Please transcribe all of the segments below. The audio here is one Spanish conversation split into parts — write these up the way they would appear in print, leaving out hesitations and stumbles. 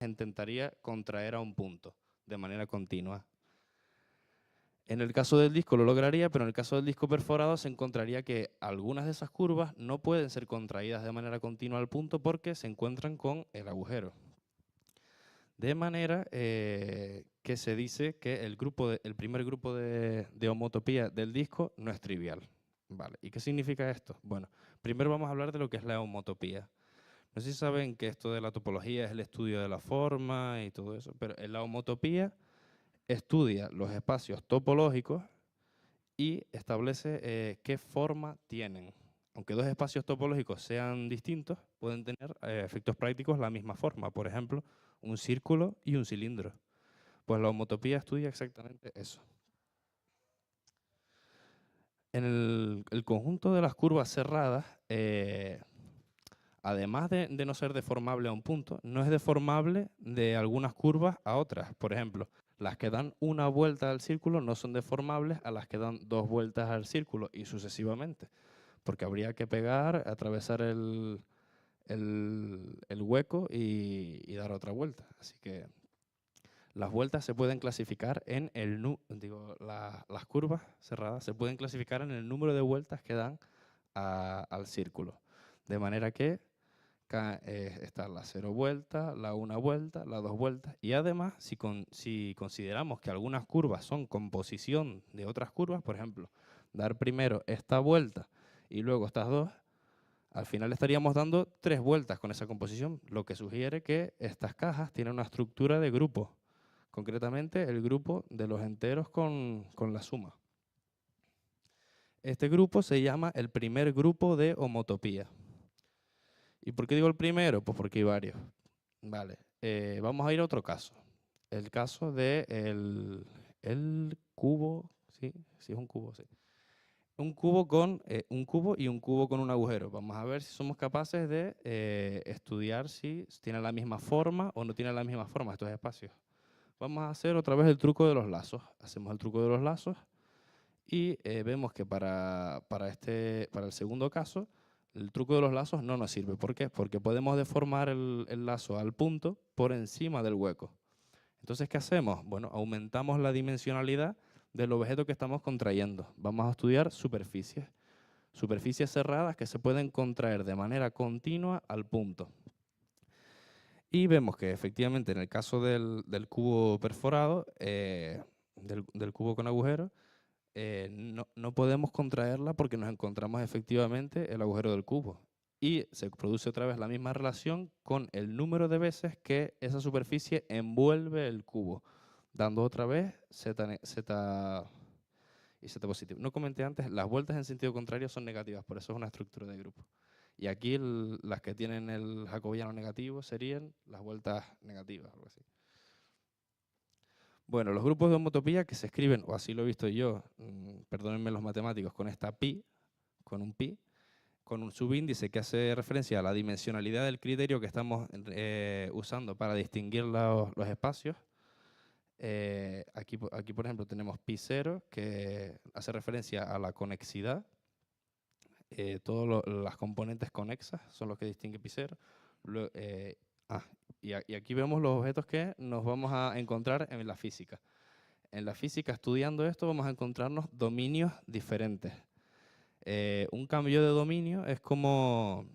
intentaría contraer a un punto de manera continua. En el caso del disco lo lograría, pero en el caso del disco perforado se encontraría que algunas de esas curvas no pueden ser contraídas de manera continua al punto porque se encuentran con el agujero. De manera que se dice que el primer grupo de homotopía del disco no es trivial. Vale. ¿Y qué significa esto? Bueno, primero vamos a hablar de lo que es la homotopía. No sé si saben que esto de la topología es el estudio de la forma y todo eso, pero en la homotopía estudia los espacios topológicos y establece qué forma tienen. Aunque dos espacios topológicos sean distintos, pueden tener efectos prácticos la misma forma. Por ejemplo, un círculo y un cilindro. Pues la homotopía estudia exactamente eso. En el conjunto de las curvas cerradas, además de no ser deformable a un punto, no es deformable de algunas curvas a otras. Por ejemplo, las que dan una vuelta al círculo no son deformables a las que dan dos vueltas al círculo y sucesivamente. Porque habría que pegar, atravesar el hueco y dar otra vuelta. Así que las vueltas se pueden clasificar en las curvas cerradas se pueden clasificar en el número de vueltas que dan al círculo. De manera que está la 0 vuelta, la 1 vuelta, la 2 vueltas. Y además, si consideramos que algunas curvas son composición de otras curvas, por ejemplo, dar primero esta vuelta y luego estas dos, al final estaríamos dando 3 vueltas con esa composición, lo que sugiere que estas cajas tienen una estructura de grupo, concretamente el grupo de los enteros con la suma. Este grupo se llama el primer grupo de homotopía. ¿Y por qué digo el primero? Pues porque hay varios. Vale, vamos a ir a otro caso. El caso de el cubo, sí, es un cubo, sí. Un cubo y un cubo con un agujero. Vamos a ver si somos capaces de estudiar si tiene la misma forma o no tiene la misma forma estos espacios. Vamos a hacer otra vez el truco de los lazos. Hacemos el truco de los lazos y vemos que para el segundo caso el truco de los lazos no nos sirve. ¿Por qué? Porque podemos deformar el lazo al punto por encima del hueco. Entonces, ¿qué hacemos? Bueno, aumentamos la dimensionalidad del objeto que estamos contrayendo. Vamos a estudiar superficies. Superficies cerradas que se pueden contraer de manera continua al punto. Y vemos que efectivamente en el caso del cubo perforado, del cubo con agujero, no podemos contraerla porque nos encontramos efectivamente el agujero del cubo. Y se produce otra vez la misma relación con el número de veces que esa superficie envuelve el cubo, dando otra vez z y z positivo. No comenté antes, las vueltas en sentido contrario son negativas, por eso es una estructura de grupo. Y aquí las que tienen el jacobiano negativo serían las vueltas negativas, algo así. Bueno, los grupos de homotopía que se escriben, o así lo he visto yo, perdónenme los matemáticos, con esta pi, con un subíndice que hace referencia a la dimensionalidad del criterio que estamos usando para distinguir los espacios. Aquí, por ejemplo, tenemos pi0, que hace referencia a la conexidad. Todas las componentes conexas son los que distinguen pi0. Y aquí vemos los objetos que nos vamos a encontrar en la física. En la física, estudiando esto, vamos a encontrarnos dominios diferentes. Un cambio de dominio es como,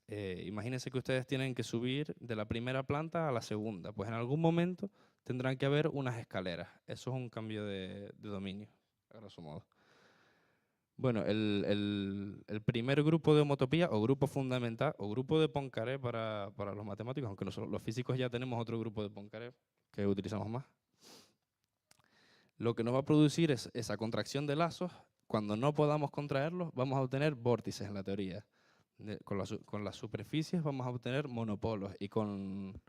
imagínense que ustedes tienen que subir de la primera planta a la segunda. Pues en algún momento tendrán que haber unas escaleras. Eso es un cambio de dominio, a grosso modo. Bueno, el primer grupo de homotopía, o grupo fundamental, o grupo de Poincaré para los matemáticos, aunque nosotros los físicos ya tenemos otro grupo de Poincaré que utilizamos más. Lo que nos va a producir es esa contracción de lazos. Cuando no podamos contraerlos, vamos a obtener vórtices en la teoría. Con las superficies vamos a obtener monopolos y con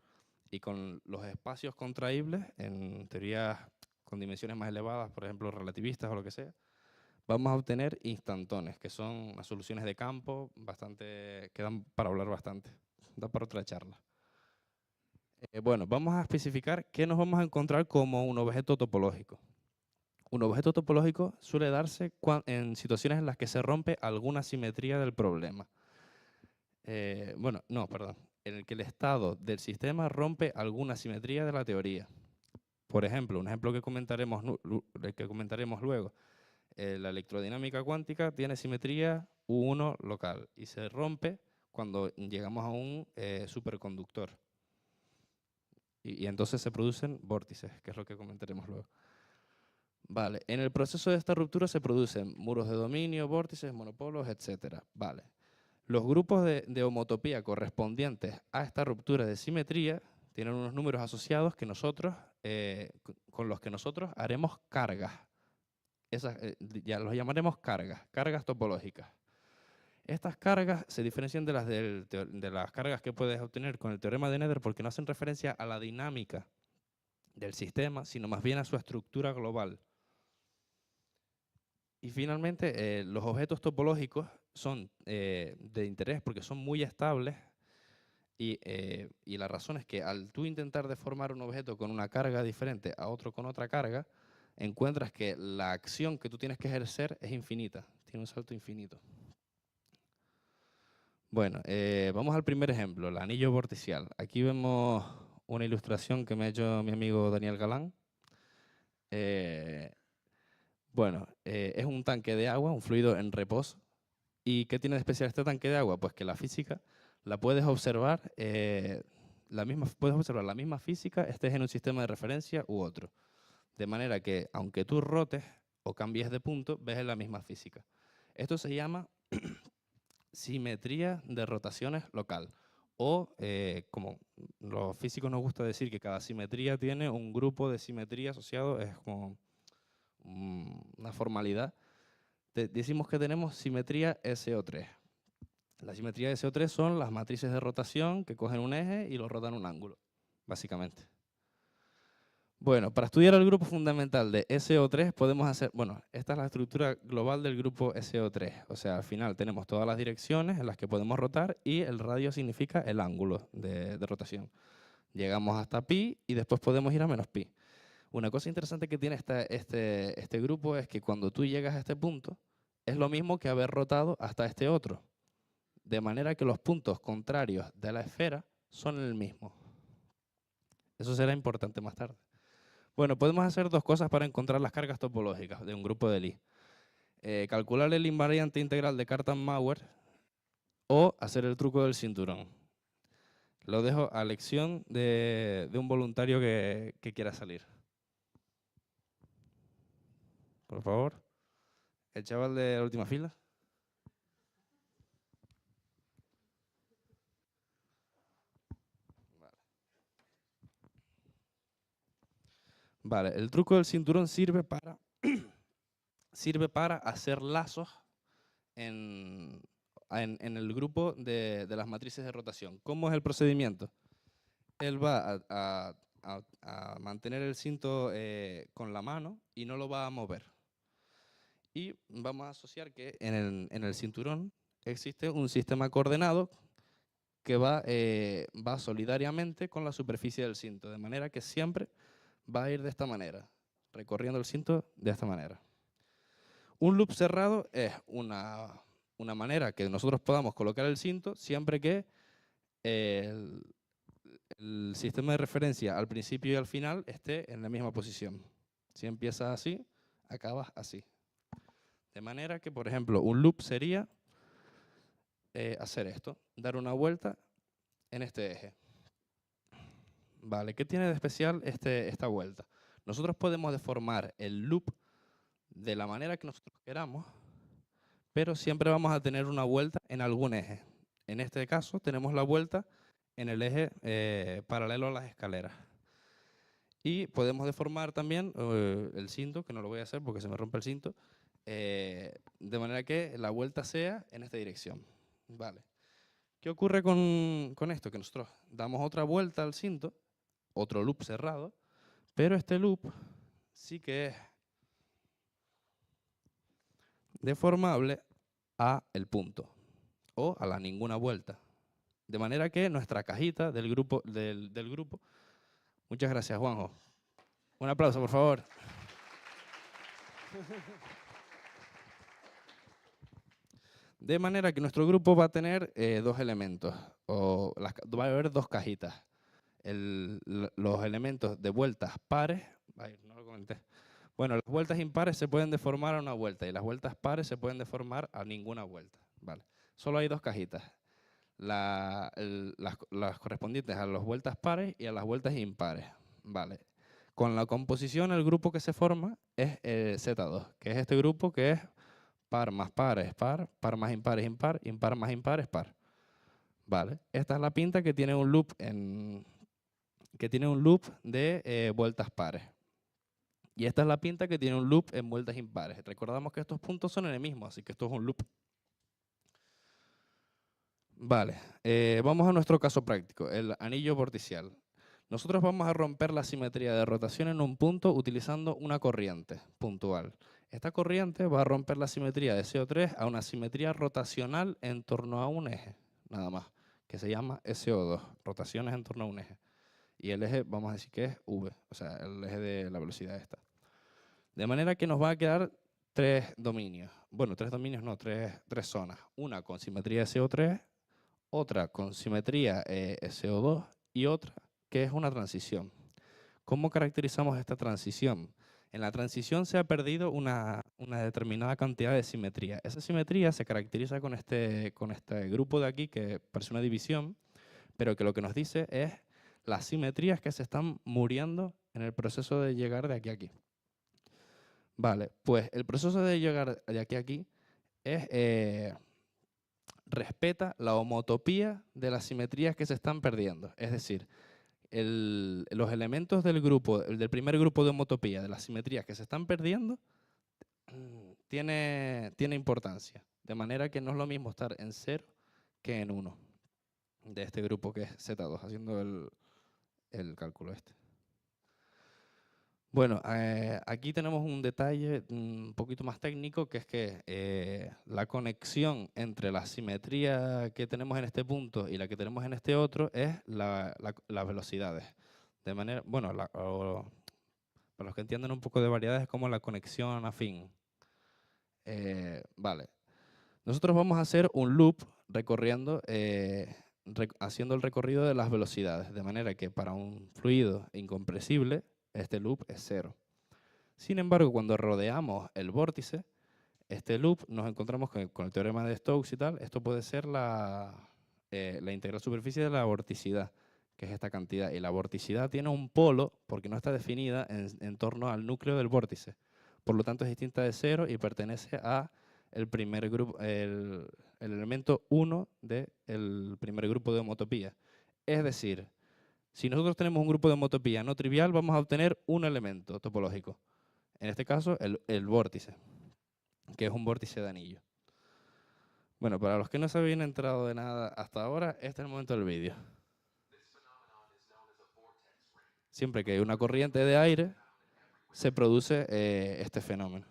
los espacios contraíbles, en teorías con dimensiones más elevadas, por ejemplo relativistas o lo que sea, vamos a obtener instantones, que son las soluciones de campo que dan para hablar bastante. Da para otra charla. Bueno, vamos a especificar qué nos vamos a encontrar como un objeto topológico. Un objeto topológico suele darse en situaciones en las que se rompe alguna simetría del problema. en el que el estado del sistema rompe alguna simetría de la teoría. Por ejemplo, un ejemplo que comentaremos luego, la electrodinámica cuántica tiene simetría U1 local y se rompe cuando llegamos a un superconductor. Y entonces se producen vórtices, que es lo que comentaremos luego. Vale, en el proceso de esta ruptura se producen muros de dominio, vórtices, monopolos, etc. Vale. Los grupos de homotopía correspondientes a esta ruptura de simetría tienen unos números asociados que nosotros, con los que nosotros haremos cargas. Ya los llamaremos cargas topológicas. Estas cargas se diferencian de las cargas que puedes obtener con el teorema de Nether porque no hacen referencia a la dinámica del sistema, sino más bien a su estructura global. Y finalmente, los objetos topológicos son de interés porque son muy estables y la razón es que al tú intentar deformar un objeto con una carga diferente a otro con otra carga, encuentras que la acción que tú tienes que ejercer es infinita, tiene un salto infinito. Bueno, vamos al primer ejemplo, el anillo vorticial. Aquí vemos una ilustración que me ha hecho mi amigo Daniel Galán. Bueno, es un tanque de agua, un fluido en reposo. ¿Y qué tiene de especial este tanque de agua? Pues que la física la puedes observar, puedes observar la misma física, estés en un sistema de referencia u otro. De manera que, aunque tú rotes o cambies de punto, ves la misma física. Esto se llama simetría de rotaciones local. O, como los físicos nos gusta decir que cada simetría tiene un grupo de simetría asociado, es como una formalidad. Decimos que tenemos simetría SO3. La simetría de SO3 son las matrices de rotación que cogen un eje y lo rotan un ángulo, básicamente. Bueno, para estudiar el grupo fundamental de SO3 podemos hacer, bueno, esta es la estructura global del grupo SO3. O sea, al final tenemos todas las direcciones en las que podemos rotar y el radio significa el ángulo de rotación. Llegamos hasta pi y después podemos ir a menos pi. Una cosa interesante que tiene este grupo es que cuando tú llegas a este punto, es lo mismo que haber rotado hasta este otro. De manera que los puntos contrarios de la esfera son el mismo. Eso será importante más tarde. Bueno, podemos hacer dos cosas para encontrar las cargas topológicas de un grupo de Lie. Calcular el invariante integral de Cartan-Mauer o hacer el truco del cinturón. Lo dejo a elección de un voluntario que quiera salir. Por favor. El chaval de la última fila. Vale, el truco del cinturón sirve para hacer lazos en el grupo de las matrices de rotación. ¿Cómo es el procedimiento? Él va a mantener el cinto con la mano y no lo va a mover. Y vamos a asociar que en el cinturón existe un sistema coordenado que va solidariamente con la superficie del cinto, de manera que siempre va a ir de esta manera, recorriendo el cinto de esta manera. Un loop cerrado es una manera que nosotros podamos colocar el cinto siempre que el sistema de referencia al principio y al final esté en la misma posición. Si empiezas así, acabas así. De manera que, por ejemplo, un loop sería hacer esto, dar una vuelta en este eje. Vale, ¿qué tiene de especial esta vuelta? Nosotros podemos deformar el loop de la manera que nosotros queramos, pero siempre vamos a tener una vuelta en algún eje. En este caso tenemos la vuelta en el eje paralelo a las escaleras. Y podemos deformar también el cinto, que no lo voy a hacer porque se me rompe el cinto, de manera que la vuelta sea en esta dirección. Vale. ¿Qué ocurre con esto? Que nosotros damos otra vuelta al cinto, otro loop cerrado, pero este loop sí que es deformable a el punto o a la ninguna vuelta. De manera que nuestra cajita del grupo, muchas gracias, Juanjo. Un aplauso, por favor. De manera que nuestro grupo va a tener dos elementos, va a haber dos cajitas. Los elementos de vueltas pares, ay, no lo comenté. Bueno, las vueltas impares se pueden deformar a una vuelta y las vueltas pares se pueden deformar a ninguna vuelta. Vale. Solo hay dos cajitas, las correspondientes a las vueltas pares y a las vueltas impares. Vale. Con la composición, el grupo que se forma es Z2, que es este grupo que es par más par es par, par más impar es impar, impar más impar es par. Vale. Esta es la pinta que tiene un loop de vueltas pares. Y esta es la pinta que tiene un loop en vueltas impares. Recordamos que estos puntos son enemismos, así que esto es un loop. Vale, vamos a nuestro caso práctico, el anillo vorticial. Nosotros vamos a romper la simetría de rotación en un punto utilizando una corriente puntual. Esta corriente va a romper la simetría de CO3 a una simetría rotacional en torno a un eje, nada más, que se llama SO2, rotaciones en torno a un eje. Y el eje, vamos a decir que es V, o sea, el eje de la velocidad esta. De manera que nos va a quedar tres dominios. Bueno, tres dominios no, tres zonas. Una con simetría SO3, otra con simetría SO2 y otra que es una transición. ¿Cómo caracterizamos esta transición? En la transición se ha perdido una determinada cantidad de simetría. Esa simetría se caracteriza con este grupo de aquí, que parece una división, pero que lo que nos dice es las simetrías que se están muriendo en el proceso de llegar de aquí a aquí. Vale, pues el proceso de llegar de aquí a aquí es, respeta la homotopía de las simetrías que se están perdiendo. Es decir, los elementos del primer grupo de homotopía, de las simetrías que se están perdiendo, tiene importancia. De manera que no es lo mismo estar en 0 que en 1 de este grupo que es Z2, haciendo el cálculo este. Bueno, aquí tenemos un detalle un poquito más técnico, que es que la conexión entre la simetría que tenemos en este punto y la que tenemos en este otro es las velocidades. De manera, bueno, para los que entienden un poco de variedades, es como la conexión afín. Vale. Nosotros vamos a hacer un loop recorriendo, haciendo el recorrido de las velocidades, de manera que para un fluido incompresible, este loop es 0. Sin embargo, cuando rodeamos el vórtice, este loop nos encontramos con el teorema de Stokes y tal. Esto puede ser la integral superficie de la vorticidad, que es esta cantidad. Y la vorticidad tiene un polo, porque no está definida, en torno al núcleo del vórtice. Por lo tanto, es distinta de 0 y pertenece a el primer grupo, el elemento 1 del primer grupo de homotopía. Es decir, si nosotros tenemos un grupo de homotopía no trivial, vamos a obtener un elemento topológico. En este caso, el vórtice, que es un vórtice de anillo. Bueno, para los que no se habían enterado de nada hasta ahora, este es el momento del vídeo. Siempre que hay una corriente de aire, se produce este fenómeno.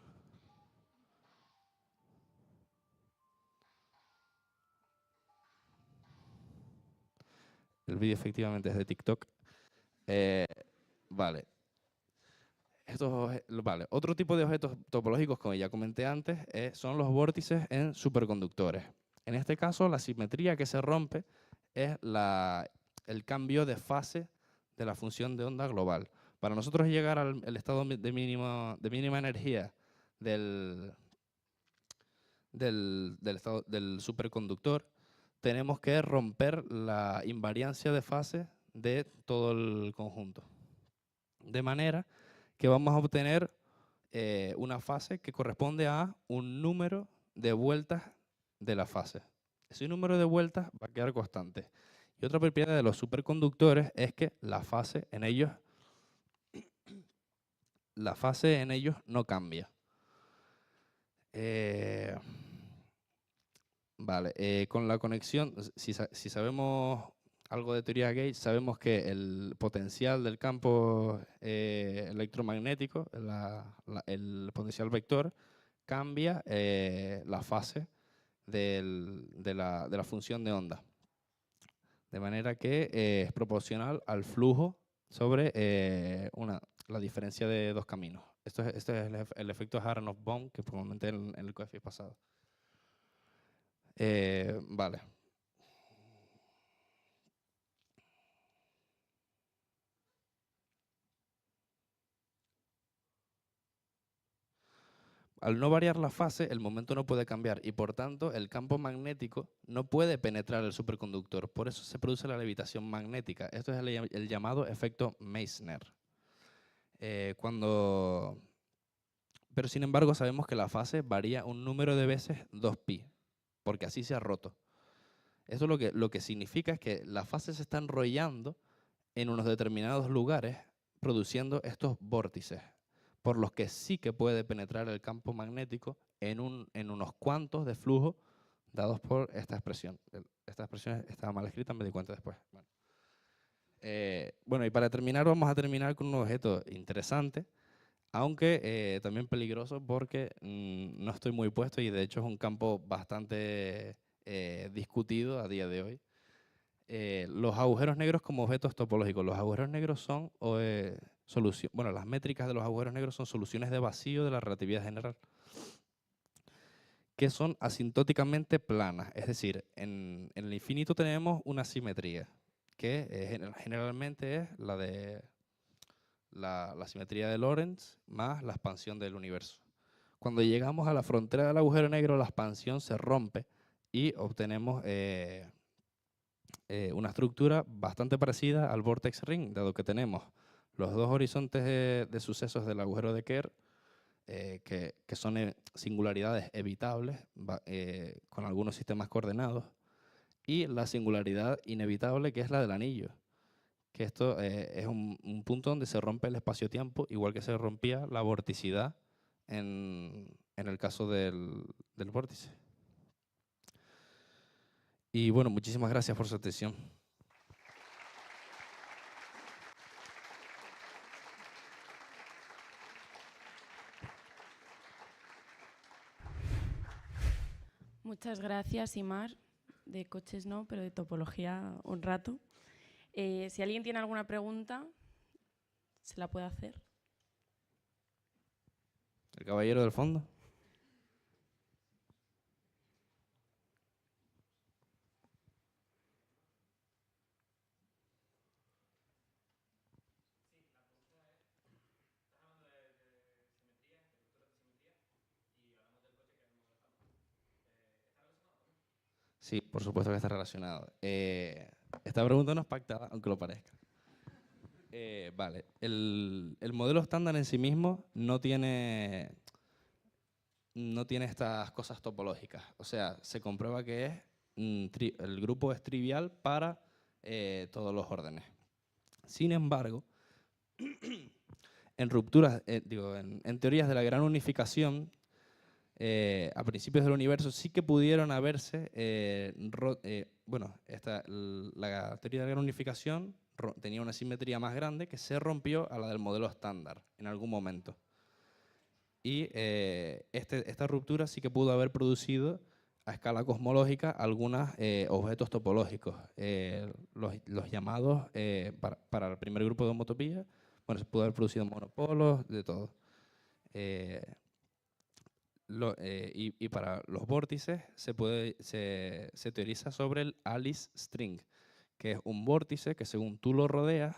El vídeo efectivamente es de TikTok. Vale. Vale. Otro tipo de objetos topológicos, como ya comenté antes, son los vórtices en superconductores. En este caso, la simetría que se rompe es el cambio de fase de la función de onda global. Para nosotros llegar al estado de mínima energía del superconductor, tenemos que romper la invariancia de fase de todo el conjunto. De manera que vamos a obtener una fase que corresponde a un número de vueltas de la fase. Ese número de vueltas va a quedar constante. Y otra propiedad de los superconductores es que la fase en ellos no cambia. Vale, con la conexión, si sabemos algo de teoría Gauge, sabemos que el potencial del campo electromagnético, el potencial vector, cambia la fase de la función de onda. De manera que es proporcional al flujo sobre la diferencia de dos caminos. Esto es el efecto Aharonov-Bohm que comenté en el coeficiente pasado. Vale. Al no variar la fase, el momento no puede cambiar y por tanto el campo magnético no puede penetrar el superconductor. Por eso se produce la levitación magnética. Esto es el llamado efecto Meissner. Pero sin embargo sabemos que la fase varía un número de veces 2pi, porque así se ha roto. Eso lo que significa es que la fase se está enrollando en unos determinados lugares, produciendo estos vórtices, por los que sí que puede penetrar el campo magnético en unos cuantos de flujo dados por esta expresión. Esta expresión estaba mal escrita, me di cuenta después. Bueno, y para terminar, vamos a terminar con un objeto interesante, aunque también peligroso porque no estoy muy puesto y de hecho es un campo bastante discutido a día de hoy. Los agujeros negros como objetos topológicos. Los agujeros negros son bueno, las métricas de los agujeros negros son soluciones de vacío de la relatividad general, que son asintóticamente planas. Es decir, en el infinito tenemos una simetría, que generalmente es la de la simetría de Lorentz más la expansión del universo. Cuando llegamos a la frontera del agujero negro, la expansión se rompe y obtenemos una estructura bastante parecida al vortex ring, dado que tenemos los dos horizontes de sucesos del agujero de Kerr, que son singularidades evitables con algunos sistemas coordenados, y la singularidad inevitable, que es la del anillo, que esto es un punto donde se rompe el espacio-tiempo, igual que se rompía la vorticidad en el caso del vórtice. Y bueno, muchísimas gracias por su atención. Muchas gracias, Imar. De coches no, pero de topología un rato. Si alguien tiene alguna pregunta, se la puede hacer. El caballero del fondo. Sí, por supuesto que está relacionado. Esta pregunta no es pactada, aunque lo parezca. Vale, el modelo estándar en sí mismo no tiene estas cosas topológicas. O sea, se comprueba que el grupo es trivial para todos los órdenes. Sin embargo, en rupturas, en teorías de la gran unificación, a principios del universo sí que pudieron haberse, la teoría de la gran unificación tenía una simetría más grande que se rompió a la del modelo estándar en algún momento. Y esta ruptura sí que pudo haber producido a escala cosmológica algunos objetos topológicos, los llamados, para el primer grupo de homotopía, bueno, se pudo haber producido monopolos, de todo. Y para los vórtices se teoriza sobre el Alice string, que es un vórtice que según tú lo rodeas,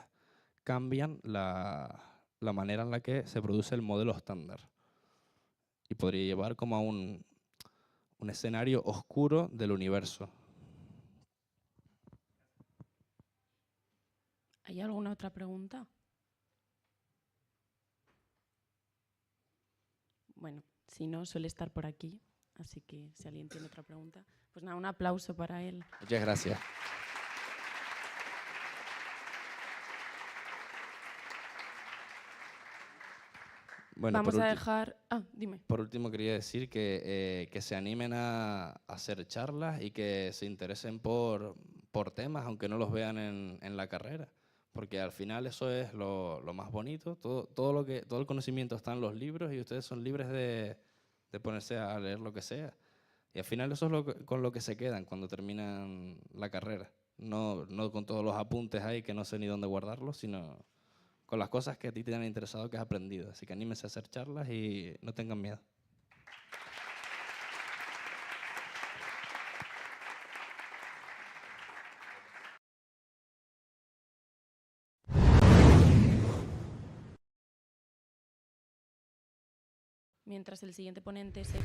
cambian la manera en la que se produce el modelo estándar. Y podría llevar como a un escenario oscuro del universo. ¿Hay alguna otra pregunta? Bueno, si no, suele estar por aquí, así que si alguien tiene otra pregunta, pues nada, un aplauso para él. Muchas gracias. Bueno, vamos a dejar... dime. Por último, quería decir que se animen a hacer charlas y que se interesen por temas, aunque no los vean en la carrera. Porque al final eso es lo más bonito. Todo el conocimiento está en los libros y ustedes son libres de ponerse a leer lo que sea. Y al final eso es con lo que se quedan cuando terminan la carrera. No con todos los apuntes ahí que no sé ni dónde guardarlos, sino con las cosas que a ti te han interesado, que has aprendido. Así que anímense a hacer charlas y no tengan miedo. mientras el siguiente ponente se